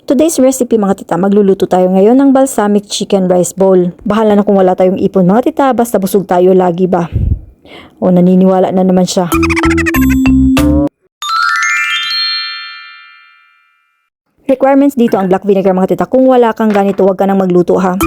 Today's recipe mga tita, magluluto tayo ngayon ng balsamic chicken rice bowl. Bahala na kung wala tayong ipon mga tita, basta busog tayo lagi ba? O naniniwala na naman siya. Requirements dito ang black vinegar mga tita. Kung wala kang ganito, huwag ka nang magluto ha.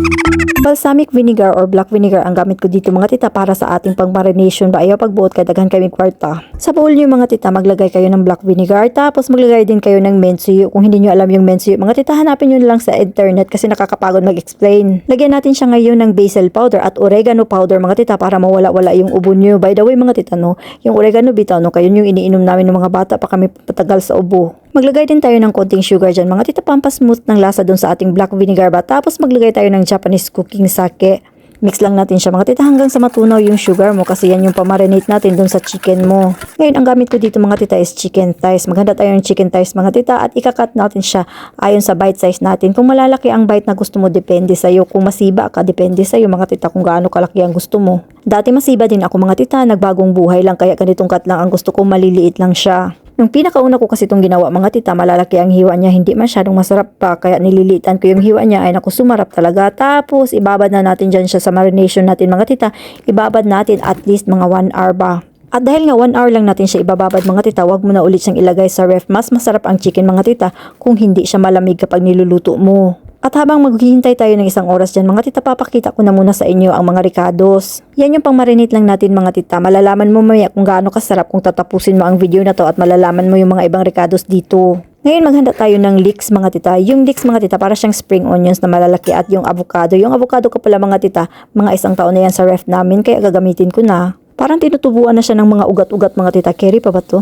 Balsamic vinegar or black vinegar ang gamit ko dito mga tita para sa ating pang-marination ba. Ayaw pagbuot ka, daghan kami kwarta. Sa bowl nyo mga tita, maglagay kayo ng black vinegar. Tapos maglagay din kayo ng mensuyo. Kung hindi nyo alam yung mensuyo mga tita, hanapin nyo lang sa internet kasi nakakapagod mag-explain. Lagyan natin siya ngayon ng basil powder at oregano powder mga tita para mawala-wala yung ubo nyo. By the way mga tita no, yung oregano bitaw no, kayo yung iniinom namin ng mga bata pa kami patagal sa ubo. Maglagay din tayo ng konting sugar dyan mga tita, pampasmooth ng lasa dun sa ating black vinegar ba. Tapos maglagay tayo ng Japanese cooking sake. Mix lang natin siya mga tita hanggang sa matunaw yung sugar mo kasi yan yung pamarinate natin dun sa chicken mo. Ngayon ang gamit ko dito mga tita is chicken thighs. Maganda tayo ng chicken thighs mga tita at ikakat natin siya ayon sa bite size natin. Kung malalaki ang bite na gusto mo, depende sa'yo. Kung masiba ka, depende sa'yo mga tita kung gaano kalaki ang gusto mo. Dati masiba din ako mga tita, nagbagong buhay lang kaya ganitong cut lang ang gusto ko, maliliit lang siya. Yung pinakauna ko kasi itong ginawa mga tita, malalaki ang hiwa niya, hindi masyadong masarap pa, kaya nililitan ko yung hiwa niya, ay naku sumarap talaga. Tapos ibabad na natin dyan siya sa marination natin mga tita, ibabad natin at least mga 1 hour ba. At dahil nga 1 hour lang natin siya ibababad mga tita, wag mo na ulit siyang ilagay sa ref. Mas masarap ang chicken mga tita kung hindi siya malamig kapag niluluto mo. At habang maghihintay tayo ng 1 oras dyan mga tita, papakita ko na muna sa inyo ang mga ricados. Yan yung pang marinate lang natin mga tita. Malalaman mo mamaya kung gaano kasarap kung tatapusin mo ang video na to at malalaman mo yung mga ibang ricados dito. Ngayon maghanda tayo ng leeks mga tita. Yung leeks mga tita para siyang spring onions na malalaki at yung avocado. Yung avocado ko pala mga tita, mga 1 taon na yan sa ref namin kaya gagamitin ko na. Parang tinutubuan na siya ng mga ugat-ugat mga tita. Carry pa ba to?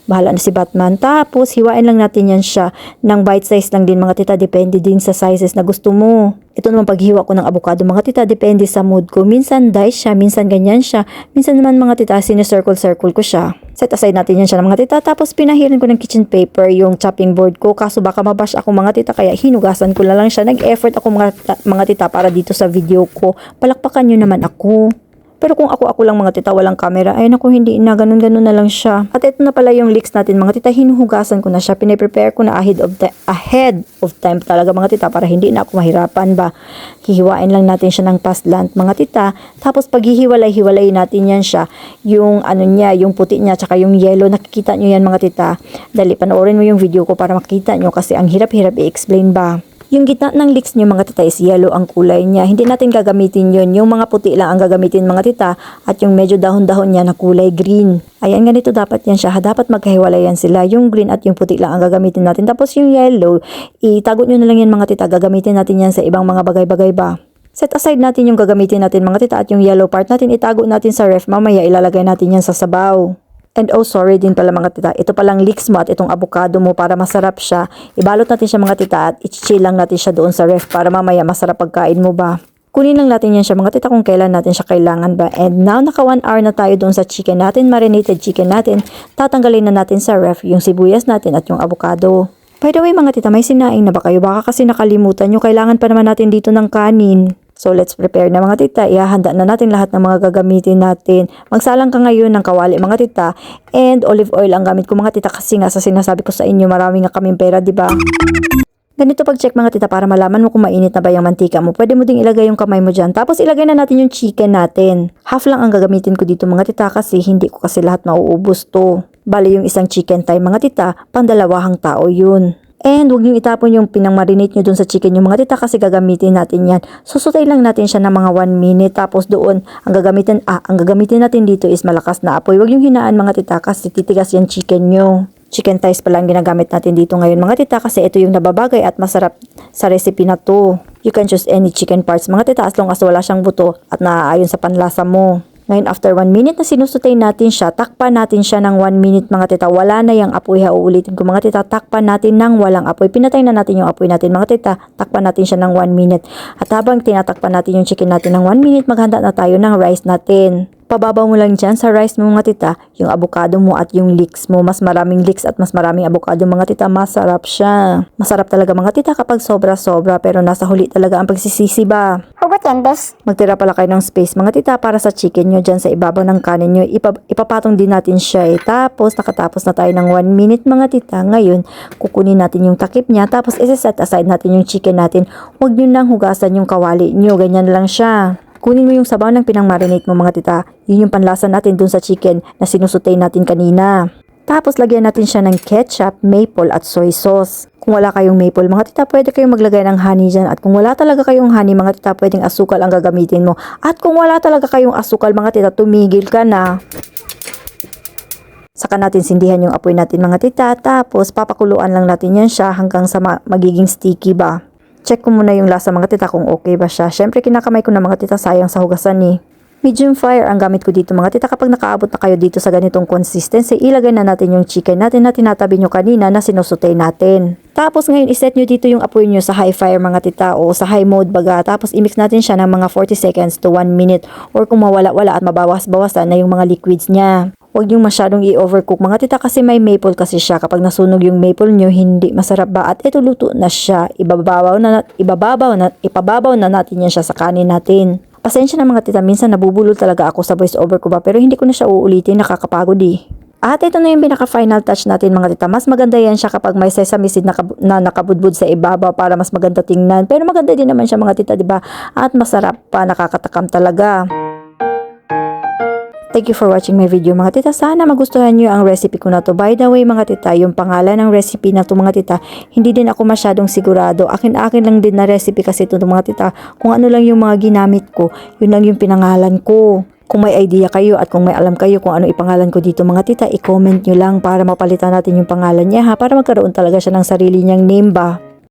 Bahala na si Batman. Tapos, hiwain lang natin yan siya ng bite size lang din mga tita. Depende din sa sizes na gusto mo. Ito naman paghiwa ko ng avocado mga tita. Depende sa mood ko. Minsan dice siya, minsan ganyan siya. Minsan naman mga tita, sinicircle-circle ko siya. Set aside natin yan siya mga tita. Tapos, pinahirin ko ng kitchen paper yung chopping board ko. Kaso baka mabash ako mga tita. Kaya hinugasan ko na lang siya. Nag-effort ako mga tita para dito sa video ko. Palakpakan nyo naman ako. Pero kung ako lang mga tita, walang camera, ay naku hindi na, ganun na lang siya. At ito na pala yung leeks natin mga tita, hinuhugasan ko na siya, piniprepare ko na ahead of time talaga mga tita para hindi na ako mahirapan ba. Hihiwain lang natin siya ng paslant mga tita, tapos paghihiwalay natin yan siya, yung ano niya, yung puti niya, tsaka yung yellow, nakikita nyo yan mga tita. Dali, panoorin mo yung video ko para makita nyo kasi ang hirap-hirap i-explain ba. Yung gitna ng leeks nyo mga tita is yellow ang kulay niya. Hindi natin gagamitin yun. Yung mga puti lang ang gagamitin mga tita at yung medyo dahon-dahon niya na kulay green. Ayan, ganito dapat yan siya. Dapat magkahiwalay yan sila. Yung green at yung puti lang ang gagamitin natin. Tapos yung yellow, itago nyo na lang yan mga tita. Gagamitin natin yan sa ibang mga bagay-bagay ba. Set aside natin yung gagamitin natin mga tita at yung yellow part natin itago natin sa ref. Mamaya ilalagay natin yan sa sabaw. And oh sorry din pala mga tita, ito palang leeks mo at itong avocado mo para masarap siya. Ibalot natin siya mga tita at i-chill lang natin siya doon sa ref para mamaya masarap pagkain mo ba. Kunin lang natin yan siya mga tita kung kailan natin siya kailangan ba. And now naka 1 hour na tayo doon sa chicken natin, marinated chicken natin. Tatanggalin na natin sa ref yung sibuyas natin at yung avocado. By the way mga tita, may sinaing na ba kayo? Baka kasi nakalimutan nyo, kailangan pa naman natin dito ng kanin. So let's prepare na mga tita, ihahanda na natin lahat ng mga gagamitin natin. Magsalang ka ngayon ng kawali mga tita and olive oil ang gamit ko mga tita kasi nga sa sinasabi ko sa inyo marami nga kaming pera diba? Ganito pag-check mga tita para malaman mo kung mainit na ba yung mantika mo. Pwede mo ding ilagay yung kamay mo dyan. Tapos ilagay na natin yung chicken natin. Half lang ang gagamitin ko dito mga tita kasi hindi ko kasi lahat mauubos to. Bali yung isang chicken thigh mga tita, pandalawahang tao yun. And huwag nyo itapon yung pinang-marinate nyo dun sa chicken yung mga tita kasi gagamitin natin yan. Susutay lang natin siya ng mga 1 minute. Tapos doon, ang gagamitin natin dito is malakas na apoy. Huwag yung hinaan mga tita kasi titigas yan chicken nyo. Chicken thighs pala ang ginagamit natin dito ngayon mga tita kasi ito yung nababagay at masarap sa recipe na to. You can choose any chicken parts mga tita as long as wala siyang buto at naaayon sa panlasa mo. Ngayon, after 1 minute na sinusutay natin siya, takpan natin siya ng 1 minute mga tita. Wala na yung apoy ha, uulitin ko mga tita. Takpan natin ng walang apoy. Pinatay na natin yung apoy natin mga tita. Takpan natin siya ng 1 minute. At habang tinatakpan natin yung chicken natin ng 1 minute, maghanda na tayo ng rice natin. Pababaw mo lang dyan sa rice mo mga tita, yung avocado mo at yung leeks mo. Mas maraming leeks at mas maraming avocado mga tita, masarap siya. Masarap talaga mga tita kapag sobra-sobra pero nasa huli talaga ang pagsisisi ba. Hugot atiendes? Magtira pala kayo ng space mga tita para sa chicken nyo dyan sa ibabaw ng kanin nyo. Ipapatong din natin siya Tapos nakatapos na tayo ng 1 minute mga tita. Ngayon kukunin natin yung takip niya. Tapos isa-set aside natin yung chicken natin. Huwag nyo nang hugasan yung kawali nyo. Ganyan lang siya. Kunin mo yung sabaw ng pinang-marinate mo mga tita. Yun yung panlasa natin dun sa chicken na sinusutay natin kanina. Tapos lagyan natin siya ng ketchup, maple at soy sauce. Kung wala kayong maple mga tita, pwede kayong maglagay ng honey dyan. At kung wala talaga kayong honey mga tita, pwedeng asukal ang gagamitin mo. At kung wala talaga kayong asukal mga tita, tumigil ka na. Saka natin sindihan yung apoy natin mga tita. Tapos papakuluan lang natin yan siya hanggang sa magiging sticky ba. Check ko muna yung lasa mga tita kung okay ba siya. Syempre kinakamay ko na mga tita, sayang sa hugasan Medium fire ang gamit ko dito mga tita. Kapag nakaabot na kayo dito sa ganitong consistency, ilagay na natin yung chicken natin na tinatabi nyo kanina na sinusutay natin. Tapos ngayon iset nyo dito yung apoy nyo sa high fire mga tita o sa high mode baga. Tapos imix natin siya ng mga 40 seconds to 1 minute or kung mawala-wala at mabawas-bawasan na yung mga liquids niya. Huwag yung masyadong i-overcook mga tita kasi may maple kasi siya. Kapag nasunog yung maple nyo, hindi masarap ba? At ito luto na siya. Ipababaw na natin yan siya sa kanin natin. Pasensya na mga tita, minsan nabubulol talaga ako sa voice over ko ba pero hindi ko na siya uulitin, nakakapagod At ito na yung pinaka-final touch natin mga tita. Mas maganda yan siya kapag may sesame seed na nakabudbud sa ibabaw para mas maganda tingnan. Pero maganda din naman siya mga tita, diba? At masarap pa, nakakatakam talaga. Thank you for watching my video mga tita. Sana magustuhan nyo ang recipe ko na to. By the way mga tita, yung pangalan ng recipe na to mga tita, hindi din ako masyadong sigurado. Akin lang din na recipe kasi ito mga tita. Kung ano lang yung mga ginamit ko, yun lang yung pinangalan ko. Kung may idea kayo at kung may alam kayo kung ano ipangalan ko dito mga tita, i-comment nyo lang para mapalitan natin yung pangalan niya para magkaroon talaga siya ng sarili niyang name ba.